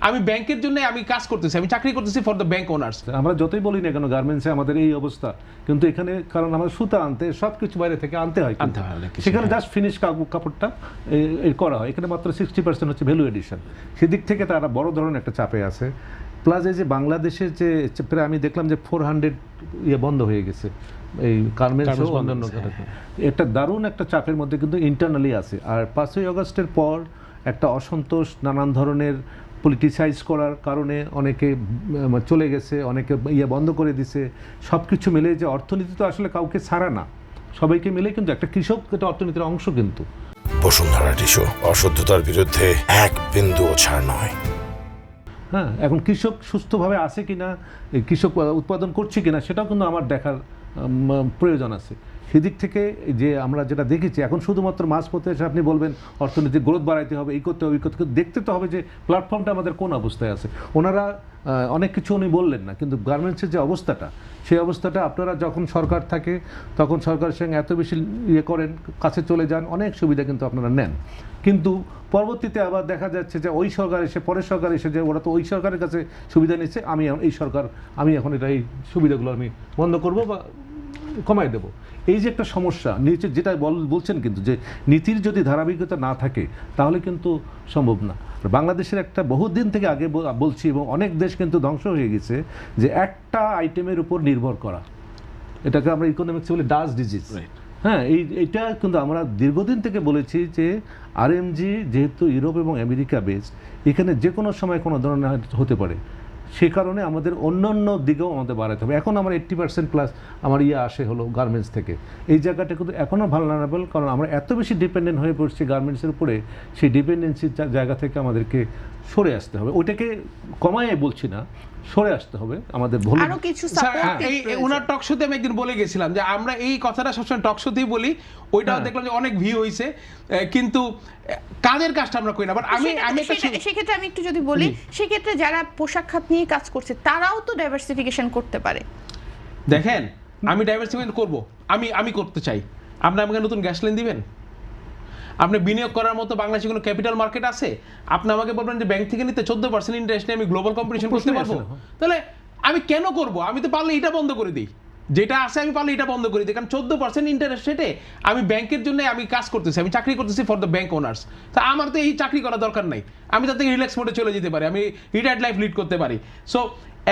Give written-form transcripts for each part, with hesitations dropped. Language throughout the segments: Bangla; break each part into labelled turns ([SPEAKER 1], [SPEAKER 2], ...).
[SPEAKER 1] আমি ব্যাংকের জন্য আমি কাজ করতেছি, আমি চাকরি করতেছি ফর দ্য ব্যাংক ওনার্স।
[SPEAKER 2] আমরা যতই বলি না কেন গার্মেন্টসে আমাদের এই অবস্থা, কিন্তু এখানে কারণ আমরা সুতা আনতে সবকিছু বাইরে থেকে আনতে হয়, সেখানে জাস্ট ফিনিশ কাপড়টা করা হয়, এখানে মাত্র 60% হচ্ছে ভ্যালু এডিশন। সেদিক থেকে তারা বড় ধরনের একটা চাপে আছে। প্লাস এই যে বাংলাদেশের যে প্রায় আমি দেখলাম যে 400 বন্ধ হয়ে গেছে এই গার্মেন্টস অন্যান্য, একটা দারুণ একটা চাপের মধ্যে কিন্তু ইন্টারনালি আছে। আর 5ই আগস্টের পর একটা অসন্তোষ, নানান ধরনের পলিটিসাইজ করার কারণে অনেকে চলে গেছে, অনেকে বন্ধ করে দিছে। সব কিছু মিলে যে অর্থনীতি তো আসলে কাউকে ছাড়া না, সবাইকে মিলে কিন্তু একটা কৃষক এটা অর্থনীতির অংশ। কিন্তু
[SPEAKER 3] বসুন্ধরা টিস্যু অশুদ্ধতার বিরুদ্ধে এক বিন্দুও ছাড় নয়।
[SPEAKER 2] হ্যাঁ, এখন কৃষক সুস্থভাবে আছে কিনা, কৃষক উৎপাদন করছে কিনা, সেটাও কিন্তু আমার দেখার প্রয়োজন আছে। সেদিক থেকে যে আমরা যেটা দেখেছি, এখন শুধুমাত্র মাঝপথে এসে আপনি বলবেন অর্থনৈতিক গ্রোথ বাড়াইতে হবে, এই করতে হবে, এই করতে, দেখতে তো হবে যে প্ল্যাটফর্মটা আমাদের কোন অবস্থায় আছে। ওনারা অনেক কিছু উনি বললেন না, কিন্তু গার্মেন্টসের যে অবস্থাটা, সেই অবস্থাটা আপনারা যখন সরকার থাকে তখন সরকারের সঙ্গে এত বেশি করেন, কাছে চলে যান, অনেক সুবিধা কিন্তু আপনারা নেন। কিন্তু পরবর্তীতে আবার দেখা যাচ্ছে যে ওই সরকার এসে, পরের সরকার এসে যে ওরা তো ওই সরকারের কাছে সুবিধা নিচ্ছে, আমি এখন এটা এই সুবিধাগুলো আমি বন্ধ করব বা কমাই দেব। এই যে একটা সমস্যা নিচে যেটা বলছেন, কিন্তু যে নীতির যদি ধারাবাহিকতা না থাকে তাহলে কিন্তু সম্ভব না। বাংলাদেশের একটা বহুদিন থেকে আগে বলছি, এবং অনেক দেশ কিন্তু ধ্বংস হয়ে গেছে যে একটা আইটেমের উপর নির্ভর করা, এটাকে আমরা ইকোনমিক্স বলি ডাচ ডিজিজ। হ্যাঁ, এইটা কিন্তু আমরা দীর্ঘদিন থেকে বলেছি যে আরএমজি যেহেতু ইউরোপ এবং আমেরিকা বেসড, এখানে যে কোনো সময় কোনো ধরনের হতে পারে, সে কারণে আমাদের অন্যান্য দিকেও আমাদের বাড়াতে হবে। এখন আমার 80% প্লাস আমার আসে হলো গার্মেন্টস থেকে। এই জায়গাটা কিন্তু এখনও ভালনারেবল, কারণ আমরা এত বেশি ডিপেন্ডেন্ট হয়ে পড়ছি গার্মেন্টসের উপরে। সেই ডিপেন্ডেন্সির জায়গা থেকে আমাদেরকে সরে আসতে হবে। ওইটাকে কমায় বলছি না, সরে আসতে হবে আমাদের।
[SPEAKER 1] ওনার টক শোতে আমি একদিন বলে গেছিলাম যে আমরা এই কথাটা সবসময় টক শোতেই বলি, ওইটাও দেখলাম যে অনেক ভিউ হয়েছে, কিন্তু কাজের কাজটা আমরা করি না। বাট
[SPEAKER 4] সেক্ষেত্রে আমি একটু যদি বলি, সেক্ষেত্রে যারা পোশাক খাত নিয়ে কাজ করছে তারাও তো ডাইভার্সিফিকেশন করতে পারে।
[SPEAKER 1] দেখেন, আমি ডাইভার্সিফিকেশন করব, আমি করতে চাই। আপনি আমাকে নতুন গ্যাস লাইন দিবেন? আপনি বিনিয়োগ করার মতো বাংলাদেশে কোনো ক্যাপিটাল মার্কেট আছে? আপনি আমাকে বলবেন যে ব্যাংক থেকে নিতে 14% ইন্টারেস্ট নিয়ে আমি গ্লোবাল কম্পিটিশন করতে পারবো? তাহলে আমি কেন করব? আমি তো পারলে এটা বন্ধ করে দিই, যেটা আছে আমি পারলে এটা বন্ধ করে দিই। কারণ 14% ইন্টারেস্ট রেটে আমি ব্যাংকের জন্য আমি কাজ করতেছি, আমি চাকরি করতেছি ফর দ্য ব্যাংক ওনার্স। তা আমার তো এই চাকরি করার দরকার নাই, আমি তাতে রিল্যাক্স মোডে চলে যেতে পারি, আমি রিটায়ার্ড লাইফ লিড করতে পারি। সো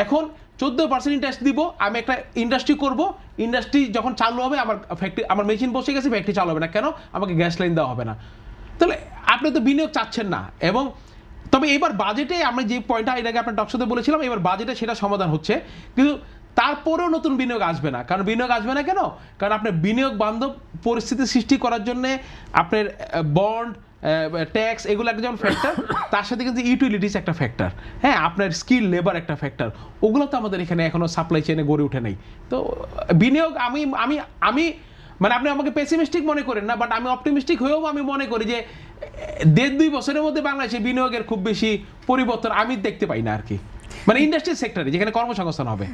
[SPEAKER 1] এখন 14% ইন্টারেস্ট দিব, আমি একটা ইন্ডাস্ট্রি করব, ইন্ডাস্ট্রি যখন চালু হবে, আমার ফ্যাক্টরি, আমার মেশিন বসে গেছে, ফ্যাক্টরি চালু হবে না, কেন? আমাকে গ্যাস লাইন দেওয়া হবে না। তাহলে আপনি তো বিনিয়োগ চাচ্ছেন না। এবং তবে এবার বাজেটে আমি যে পয়েন্টটা এর আগে আপনার টকশোতে বলেছিলাম, এবার বাজেটে সেটা সমাধান হচ্ছে, কিন্তু তারপরেও নতুন বিনিয়োগ আসবে না। কারণ বিনিয়োগ আসবে না কেন? কারণ আপনার বিনিয়োগ বান্ধব পরিস্থিতি সৃষ্টি করার জন্যে আপনার বন্ড, ট্যাক্স, এগুলো একটা যেমন ফ্যাক্টর, তার সাথে কিন্তু ইউটিলিটিস একটা ফ্যাক্টর, হ্যাঁ, আপনার স্কিল লেবার একটা ফ্যাক্টর, ওগুলো তো আমাদের এখানে এখনো সাপ্লাই চেইনে গড়ে ওঠে নাই। তো বিনিয়োগ আমি মানে আপনি আমাকে পেসিমিস্টিক মনে করেন না, বাট আমি অপটিমিস্টিক হয়েও আমি মনে করি যে 1.5-2 বছরের মধ্যে বাংলাদেশে বিনিয়োগের খুব বেশি পরিবর্তন আমি দেখতে পাই না আর কি, মানে ইন্ডাস্ট্রিয়াল সেক্টরে যেখানে কর্মসংস্থান হবে।